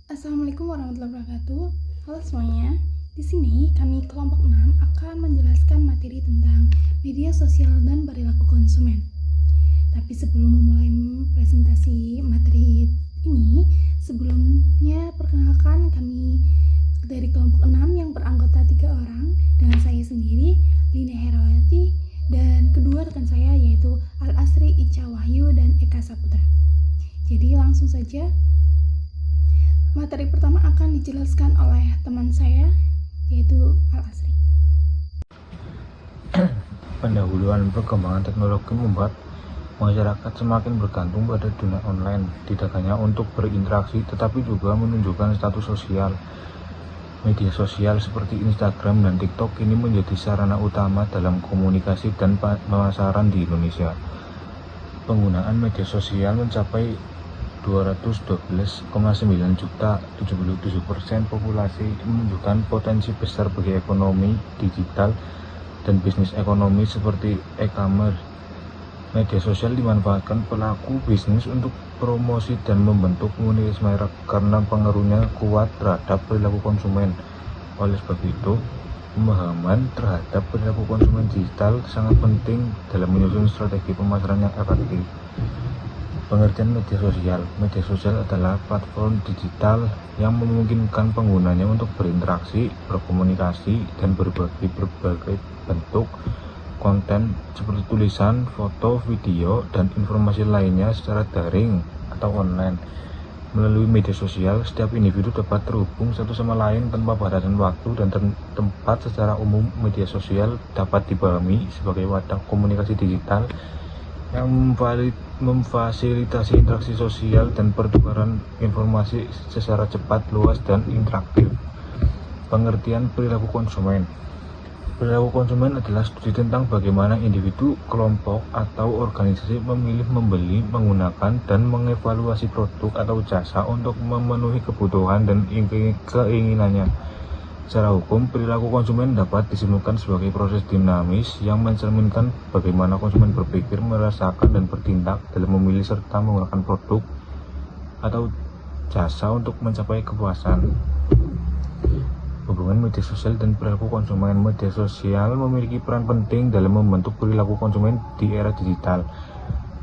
Assalamualaikum warahmatullahi wabarakatuh. Halo semuanya. Di sini kami kelompok 6 akan menjelaskan materi tentang media sosial dan perilaku konsumen. Tapi sebelum memulai presentasi materi ini, sebelumnya perkenalkan kami dari kelompok 6 yang beranggota 3 orang dengan saya sendiri, Lina Herawati, dan kedua rekan saya yaitu Al Asri, Ica Wahyu, dan Eka Saputra. Jadi langsung saja. Materi pertama akan dijelaskan oleh teman saya, yaitu Al Asri. Pendahuluan perkembangan teknologi membuat masyarakat semakin bergantung pada dunia online, tidak hanya untuk berinteraksi, tetapi juga menunjukkan status sosial. Media sosial seperti Instagram dan TikTok kini menjadi sarana utama dalam komunikasi dan pemasaran di Indonesia. Penggunaan media sosial mencapai 212,9 juta, 77% populasi, menunjukkan potensi besar bagi ekonomi digital dan bisnis ekonomi seperti e-commerce. Media sosial dimanfaatkan pelaku bisnis untuk promosi dan membentuk komunitas merek karena pengaruhnya kuat terhadap perilaku konsumen. Oleh sebab itu, pemahaman terhadap perilaku konsumen digital sangat penting dalam menyusun strategi pemasaran yang efektif. Pengertian media sosial. Media sosial adalah platform digital yang memungkinkan penggunanya untuk berinteraksi, berkomunikasi, dan berbagi berbagai bentuk konten seperti tulisan, foto, video, dan informasi lainnya secara daring atau online. Melalui media sosial, setiap individu dapat terhubung satu sama lain tanpa batasan waktu dan tempat. Secara umum, media sosial dapat dipahami sebagai wadah komunikasi digital yang memfasilitasi interaksi sosial dan pertukaran informasi secara cepat, luas, dan interaktif. Pengertian perilaku konsumen. Perilaku konsumen adalah studi tentang bagaimana individu, kelompok, atau organisasi memilih, membeli, menggunakan, dan mengevaluasi produk atau jasa untuk memenuhi kebutuhan dan keinginannya. Secara hukum, perilaku konsumen dapat disimpulkan sebagai proses dinamis yang mencerminkan bagaimana konsumen berpikir, merasakan, dan bertindak dalam memilih serta menggunakan produk atau jasa untuk mencapai kepuasan. Hubungan media sosial dan perilaku konsumen. Media sosial memiliki peran penting dalam membentuk perilaku konsumen di era digital.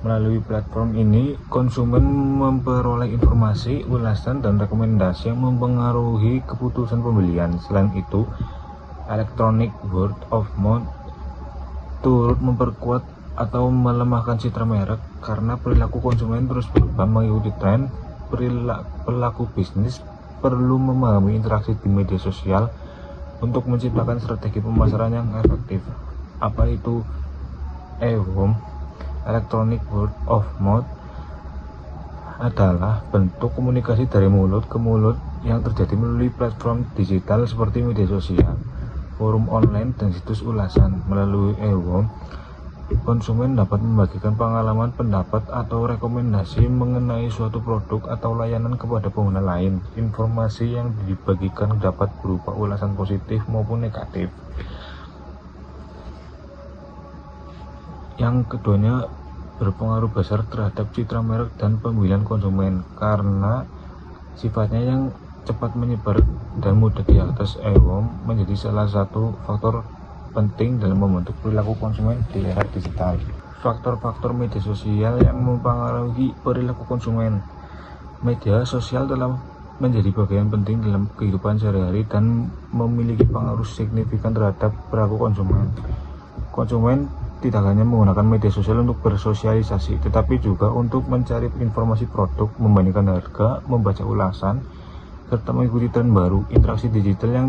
Melalui platform ini, konsumen memperoleh informasi, ulasan, dan rekomendasi yang mempengaruhi keputusan pembelian. Selain itu, electronic word of mouth turut memperkuat atau melemahkan citra merek karena perilaku konsumen terus berubah mengikuti tren. Pelaku bisnis perlu memahami interaksi di media sosial untuk menciptakan strategi pemasaran yang efektif. Apa itu e-commerce? Electronic word of mouth adalah bentuk komunikasi dari mulut ke mulut yang terjadi melalui platform digital seperti media sosial, forum online, dan situs ulasan. Melalui e-commerce, konsumen dapat membagikan pengalaman, pendapat, atau rekomendasi mengenai suatu produk atau layanan kepada pengguna lain. Informasi yang dibagikan dapat berupa ulasan positif maupun negatif. Yang keduanya berpengaruh besar terhadap citra merek dan pemilihan konsumen karena sifatnya yang cepat menyebar dan mudah diakses. E-commerce menjadi salah satu faktor penting dalam membentuk perilaku konsumen di era digital. Faktor-faktor media sosial yang mempengaruhi perilaku konsumen. Media sosial telah menjadi bagian penting dalam kehidupan sehari-hari dan memiliki pengaruh signifikan terhadap perilaku konsumen. Konsumen tidak hanya menggunakan media sosial untuk bersosialisasi, tetapi juga untuk mencari informasi produk, membandingkan harga, membaca ulasan, serta mengikuti tren baru. Interaksi digital yang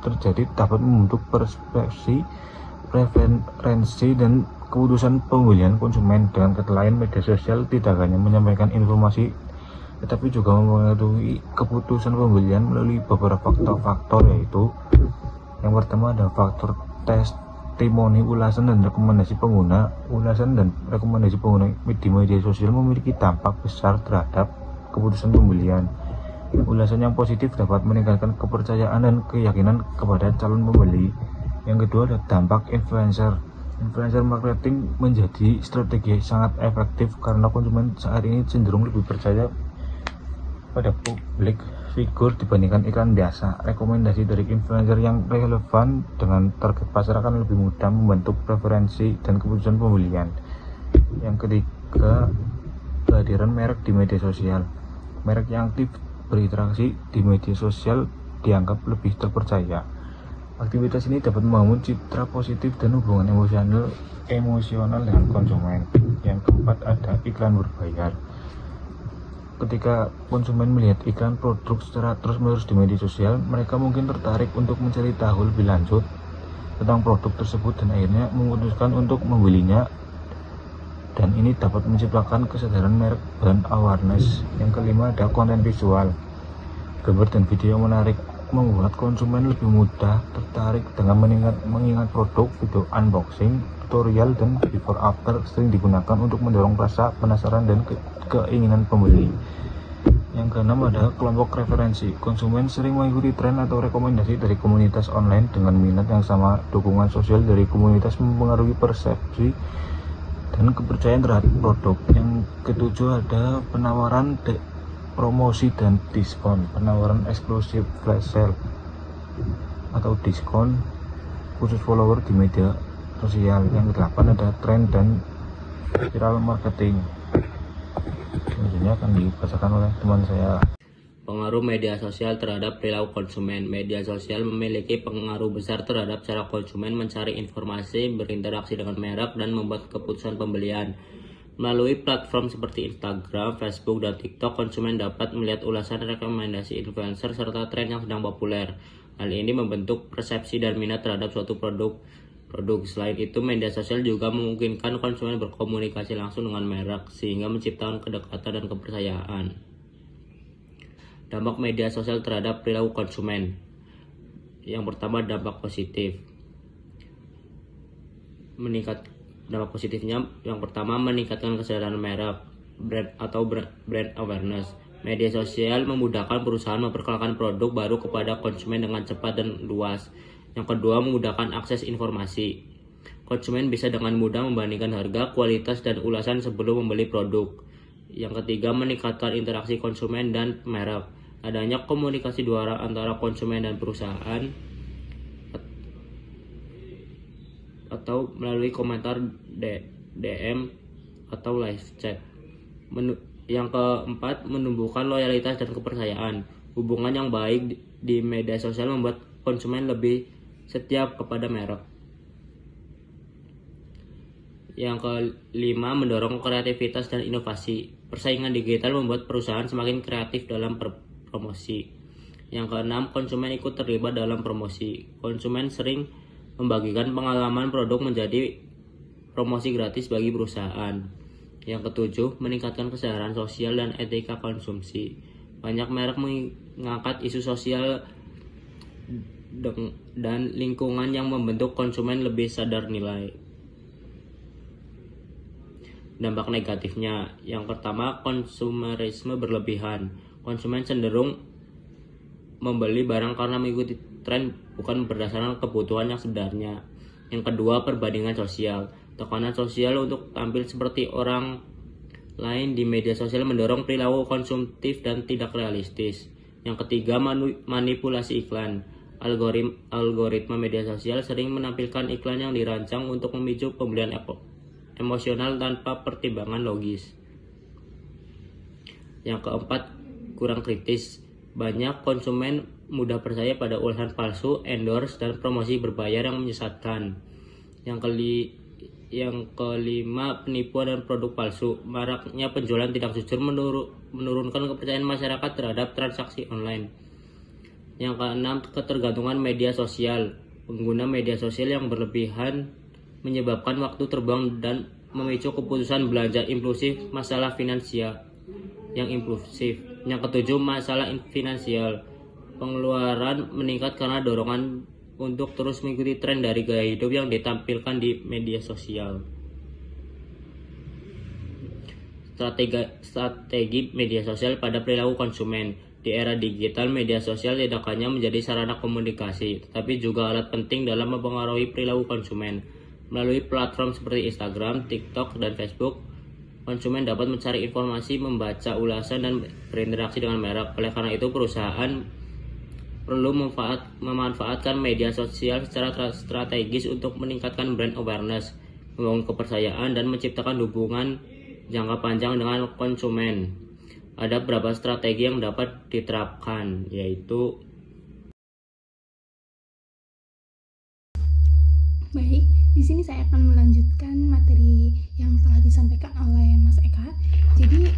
terjadi dapat membentuk persepsi, preferensi, dan keputusan pembelian konsumen. Dengan kata lain, media sosial tidak hanya menyampaikan informasi, tetapi juga mempengaruhi keputusan pembelian melalui beberapa faktor, yaitu yang pertama ada faktor testimoni, ulasan, dan rekomendasi pengguna. Ulasan dan rekomendasi pengguna di media sosial memiliki dampak besar terhadap keputusan pembelian. Ulasan yang positif dapat meningkatkan kepercayaan dan keyakinan kepada calon pembeli. Yang kedua ada dampak influencer. Influencer marketing menjadi strategi sangat efektif karena konsumen saat ini cenderung lebih percaya pada publik figur dibandingkan iklan biasa. Rekomendasi dari influencer yang relevan dengan target pasar akan lebih mudah membentuk preferensi dan keputusan pembelian. Yang ketiga, kehadiran merek di media sosial. Merek yang aktif berinteraksi di media sosial dianggap lebih terpercaya. Aktivitas ini dapat membangun citra positif dan hubungan emosional dengan konsumen. Yang keempat, ada iklan berbayar. Ketika konsumen melihat iklan produk secara terus-menerus di media sosial, mereka mungkin tertarik untuk mencari tahu lebih lanjut tentang produk tersebut dan akhirnya memutuskan untuk membelinya. Dan ini dapat menciptakan kesadaran merek dan awareness. Yang kelima, ada konten visual. Gambar dan video yang menarik membuat konsumen lebih mudah tertarik dengan mengingat produk. Video unboxing, tutorial, dan before after sering digunakan untuk mendorong rasa penasaran dan keinginan pembeli. Yang keenam, ada kelompok referensi. Konsumen sering mengikuti tren atau rekomendasi dari komunitas online dengan minat yang sama. Dukungan sosial dari komunitas mempengaruhi persepsi dan kepercayaan terhadap produk. Yang ketujuh, ada penawaran promosi dan diskon. Penawaran eksklusif, flash sale atau diskon khusus follower di media sosial. Yang kedelapan, ada tren dan viral marketing. Selanjutnya akan dibacakan oleh teman saya. Pengaruh media sosial terhadap perilaku konsumen. Media sosial memiliki pengaruh besar terhadap cara konsumen mencari informasi, berinteraksi dengan merek, dan membuat keputusan pembelian. Melalui platform seperti Instagram, Facebook, dan TikTok, konsumen dapat melihat ulasan rekomendasi influencer serta tren yang sedang populer. Hal ini membentuk persepsi dan minat terhadap suatu produk. Selain itu, media sosial juga memungkinkan konsumen berkomunikasi langsung dengan merek, sehingga menciptakan kedekatan dan kepercayaan. Dampak media sosial terhadap perilaku konsumen. Yang pertama, dampak positif. Dampak positifnya yang pertama, meningkatkan kesadaran merek, brand awareness. Media sosial memudahkan perusahaan memperkenalkan produk baru kepada konsumen dengan cepat dan luas. Yang kedua, memudahkan akses informasi. Konsumen bisa dengan mudah membandingkan harga, kualitas, dan ulasan sebelum membeli produk. Yang ketiga, meningkatkan interaksi konsumen dan merek. Adanya komunikasi dua arah antara konsumen dan perusahaan atau melalui komentar DM atau live chat. Yang keempat, menumbuhkan loyalitas dan kepercayaan. Hubungan yang baik di media sosial membuat konsumen lebih setia kepada merek. Yang kelima, mendorong kreativitas dan inovasi. Persaingan digital membuat perusahaan semakin kreatif dalam promosi. Yang keenam, konsumen ikut terlibat dalam promosi. Konsumen sering membagikan pengalaman produk menjadi promosi gratis bagi perusahaan. Yang ketujuh, meningkatkan kesadaran sosial dan etika konsumsi. Banyak merek mengangkat isu sosial dan lingkungan yang membentuk konsumen lebih sadar nilai. Dampak negatifnya, yang pertama, konsumerisme berlebihan. Konsumen cenderung membeli barang karena mengikuti tren, bukan berdasarkan kebutuhan yang sebenarnya. Yang kedua, perbandingan sosial. Tekanan sosial untuk tampil seperti orang lain di media sosial mendorong perilaku konsumtif dan tidak realistis. Yang ketiga, manipulasi iklan. Algoritma media sosial sering menampilkan iklan yang dirancang untuk memicu pembelian emosional tanpa pertimbangan logis. Yang keempat, kurang kritis. Banyak konsumen mudah percaya pada ulasan palsu, endorse, dan promosi berbayar yang menyesatkan. Yang kelima, penipuan dan produk palsu. Maraknya penjualan tidak jujur menurunkan kepercayaan masyarakat terhadap transaksi online. Yang keenam, ketergantungan media sosial. Pengguna media sosial yang berlebihan menyebabkan waktu terbang dan memicu keputusan belanja impulsif, masalah finansial yang impulsif. Yang ketujuh, masalah finansial. Pengeluaran meningkat karena dorongan untuk terus mengikuti tren dari gaya hidup yang ditampilkan di media sosial. Strategi media sosial pada perilaku konsumen. Di era digital, media sosial tidak hanya menjadi sarana komunikasi, tetapi juga alat penting dalam mempengaruhi perilaku konsumen. Melalui platform seperti Instagram, TikTok, dan Facebook, konsumen dapat mencari informasi, membaca ulasan, dan berinteraksi dengan merek. Oleh karena itu, perusahaan perlu memanfaatkan media sosial secara strategis untuk meningkatkan brand awareness, membangun kepercayaan, dan menciptakan hubungan jangka panjang dengan konsumen. Ada beberapa strategi yang dapat diterapkan, yaitu Baik, di sini saya akan melanjutkan materi yang telah disampaikan oleh Mas Eka. Jadi,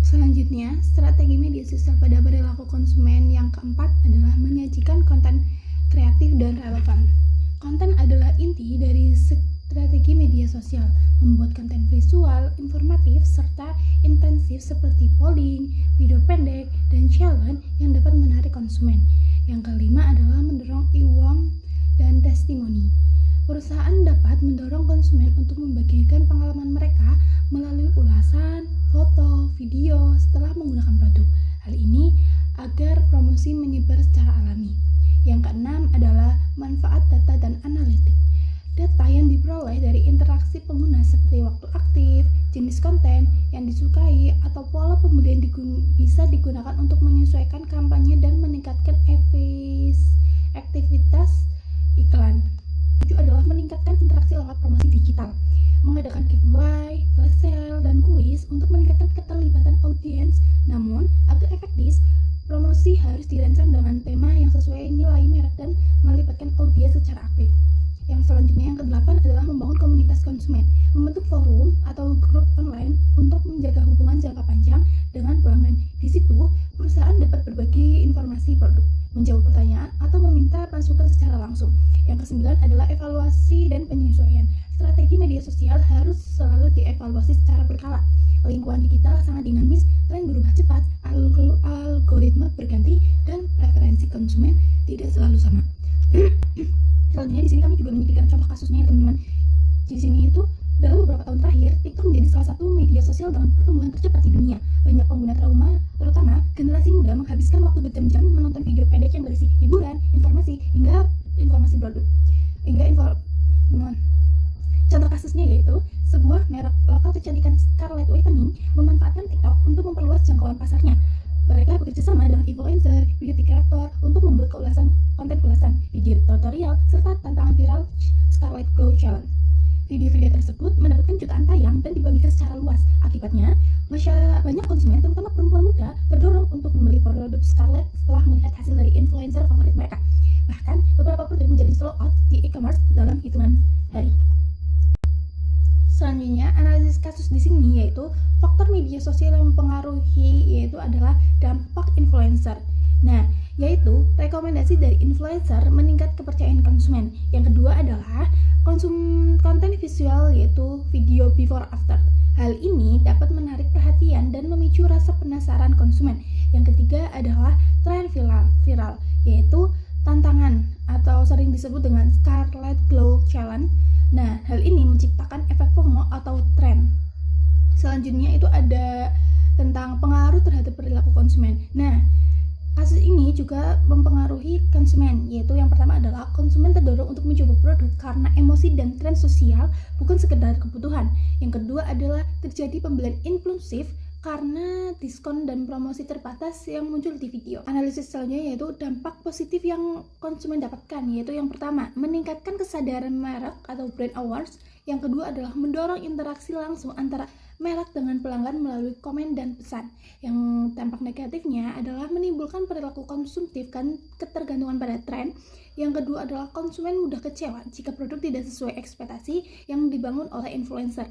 selanjutnya, strategi media sosial pada perilaku konsumen yang keempat adalah menyajikan konten kreatif dan relevan. Konten adalah inti dari strategi media sosial, membuat konten visual, informatif, serta intensif seperti polling, video pendek, dan challenge yang dapat menarik konsumen. Yang kelima adalah mendorong e-warm dan testimoni. Perusahaan dapat mendorong konsumen untuk membagikan pengalaman mereka melalui ulasan, foto, video setelah menggunakan produk. Hal ini agar promosi menyebar secara alami. Yang keenam adalah manfaat data dan analitik. Data yang diperoleh dari interaksi pengguna seperti waktu aktif, jenis konten yang disukai, atau pola pembelian bisa digunakan untuk menyesuaikan kampanye dan meningkatkan efektivitas iklan. Adalah meningkatkan interaksi lewat promosi digital, mengadakan giveaway, flash sale, dan kuis untuk meningkatkan keterlibatan audiens. Namun, agar efektif, promosi harus dirancang dengan tema yang sesuai nilai merek dan melibatkan audiens secara aktif. Yang selanjutnya, yang kedelapan adalah membangun komunitas konsumen, membentuk forum atau grup online untuk menjaga hubungan jangka panjang dengan pelanggan. Di situ, perusahaan dapat berbagi informasi produk, menjawab pertanyaan, atau meminta masukan secara langsung. Yang kesembilan adalah evaluasi dan penyesuaian. Strategi media sosial harus selalu dievaluasi secara berkala. Lingkungan digital sangat dinamis, tren berubah cepat, algoritma berganti, dan preferensi konsumen tidak selalu sama. Selanjutnya di sini kami juga menyediakan contoh kasusnya ya teman-teman. Di sini itu dalam beberapa tahun terakhir, TikTok menjadi salah satu media sosial dengan pertumbuhan tercepat di dunia. Banyak pengguna trauma, terutama generasi muda, menghabiskan waktu berjam-jam menonton video pendek yang berisi hiburan, informasi, hingga informasi produk. Contoh kasusnya yaitu sebuah merek lokal kecantikan Scarlett Whitening memanfaatkan TikTok untuk memperluas jangkauan pasarnya. Mereka bekerja sama dengan influencer, beauty creator untuk membuat konten ulasan, video tutorial, serta tantangan viral Scarlett Glow Challenge. Video-video tersebut mendapatkan jutaan tayang dan dibagikan secara luas. Akibatnya, banyak konsumen, terutama perempuan muda, terdorong untuk membeli produk Scarlett setelah melihat hasil dari influencer favorit mereka. Bahkan, beberapa produk menjadi sold out di e-commerce dalam hitungan hari. Selanjutnya, analisis kasus di sini yaitu faktor media sosial yang mempengaruhi, yaitu adalah dampak influencer. Nah, yaitu rekomendasi dari influencer meningkat kepercayaan konsumen. Yang kedua adalah konten visual, yaitu video before after. Hal ini dapat menarik perhatian dan memicu rasa penasaran konsumen. Yang ketiga adalah tren viral, yaitu tantangan atau sering disebut dengan Scarlett Glow Challenge. Nah, hal ini menciptakan efek FOMO atau tren. Selanjutnya itu ada tentang pengaruh terhadap perilaku konsumen. Nah, kasus ini juga mempengaruhi konsumen, yaitu yang pertama adalah konsumen terdorong untuk mencoba produk karena emosi dan tren sosial, bukan sekedar kebutuhan. Yang kedua adalah terjadi pembelian impulsif karena diskon dan promosi terbatas yang muncul di video. Analisis selanjutnya yaitu dampak positif yang konsumen dapatkan, yaitu yang pertama, meningkatkan kesadaran merek atau brand awareness. Yang kedua adalah mendorong interaksi langsung antara merek dengan pelanggan melalui komen dan pesan. Yang dampak negatifnya adalah menimbulkan perilaku konsumtif dan ketergantungan pada tren. Yang kedua adalah konsumen mudah kecewa jika produk tidak sesuai ekspektasi yang dibangun oleh influencer.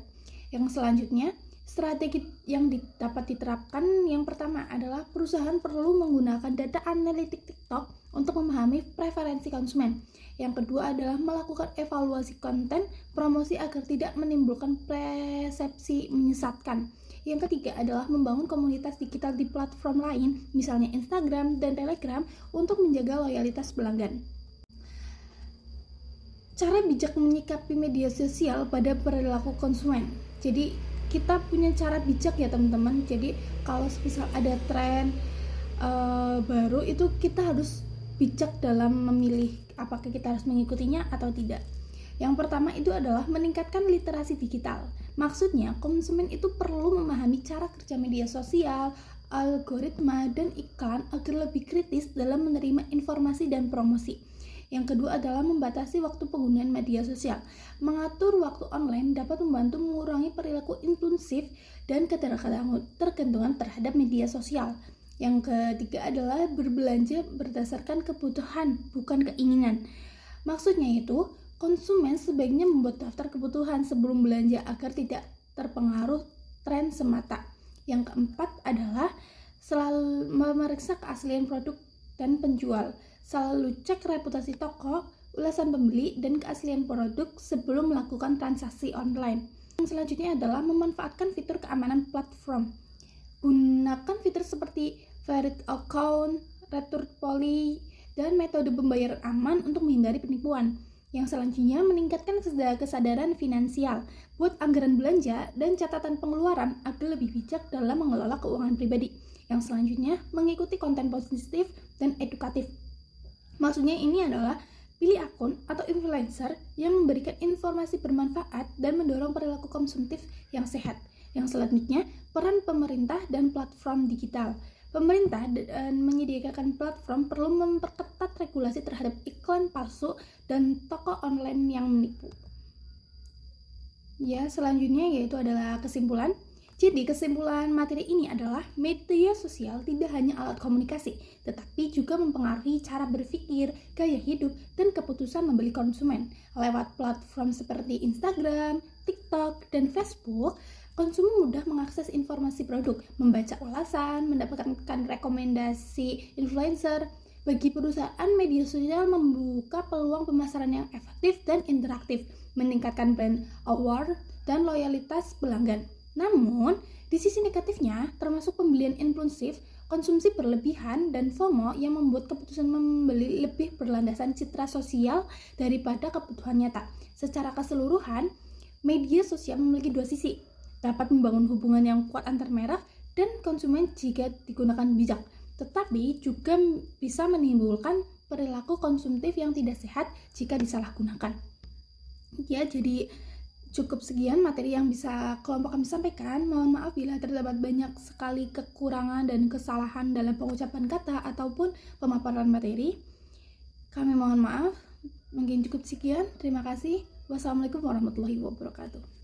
Yang selanjutnya, strategi yang dapat diterapkan yang pertama adalah perusahaan perlu menggunakan data analitik TikTok untuk memahami preferensi konsumen. Yang kedua adalah melakukan evaluasi konten promosi agar tidak menimbulkan persepsi menyesatkan. Yang ketiga adalah membangun komunitas digital di platform lain, misalnya Instagram dan Telegram, untuk menjaga loyalitas pelanggan. Cara bijak menyikapi media sosial pada perilaku konsumen. Jadi kita punya cara bijak ya teman-teman. Jadi kalau misal ada tren baru, itu kita harus bijak dalam memilih apakah kita harus mengikutinya atau tidak. Yang pertama itu adalah meningkatkan literasi digital. Maksudnya, konsumen itu perlu memahami cara kerja media sosial, algoritma, dan iklan agar lebih kritis dalam menerima informasi dan promosi. Yang kedua adalah membatasi waktu penggunaan media sosial. Mengatur waktu online dapat membantu mengurangi perilaku impulsif dan ketergantungan terhadap media sosial. Yang ketiga adalah berbelanja berdasarkan kebutuhan, bukan keinginan. Maksudnya itu, konsumen sebaiknya membuat daftar kebutuhan sebelum belanja agar tidak terpengaruh tren semata. Yang keempat adalah selalu memeriksa keaslian produk dan penjual. Selalu cek reputasi toko, ulasan pembeli, dan keaslian produk sebelum melakukan transaksi online. Yang selanjutnya adalah memanfaatkan fitur keamanan platform. Gunakan fitur seperti Verified Account, Return Policy, dan metode pembayaran aman untuk menghindari penipuan. Yang selanjutnya, meningkatkan kesadaran finansial. Buat anggaran belanja dan catatan pengeluaran agar lebih bijak dalam mengelola keuangan pribadi. Yang selanjutnya, mengikuti konten positif dan edukatif. Maksudnya ini adalah pilih akun atau influencer yang memberikan informasi bermanfaat dan mendorong perilaku konsumtif yang sehat. Yang selanjutnya, peran pemerintah dan platform digital. Pemerintah dan menyediakan platform perlu memperketat regulasi terhadap iklan palsu dan toko online yang menipu. Ya, selanjutnya yaitu adalah kesimpulan. Jadi kesimpulan materi ini adalah media sosial tidak hanya alat komunikasi, tetapi juga mempengaruhi cara berpikir, gaya hidup, dan keputusan membeli konsumen. Lewat platform seperti Instagram, TikTok, dan Facebook, konsumen mudah mengakses informasi produk, membaca ulasan, mendapatkan rekomendasi influencer. Bagi perusahaan, media sosial membuka peluang pemasaran yang efektif dan interaktif, meningkatkan brand award dan loyalitas pelanggan. Namun, di sisi negatifnya, termasuk pembelian impulsif, konsumsi berlebihan, dan FOMO yang membuat keputusan membeli lebih berlandasan citra sosial daripada kebutuhan nyata. Secara keseluruhan, media sosial memiliki dua sisi, dapat membangun hubungan yang kuat antar merek dan konsumen jika digunakan bijak, tetapi juga bisa menimbulkan perilaku konsumtif yang tidak sehat jika disalahgunakan. Ya, jadi cukup sekian materi yang bisa kelompok kami sampaikan. Mohon maaf bila terdapat banyak sekali kekurangan dan kesalahan dalam pengucapan kata ataupun pemaparan materi. Kami mohon maaf. Mungkin cukup sekian. Terima kasih. Wassalamualaikum warahmatullahi wabarakatuh.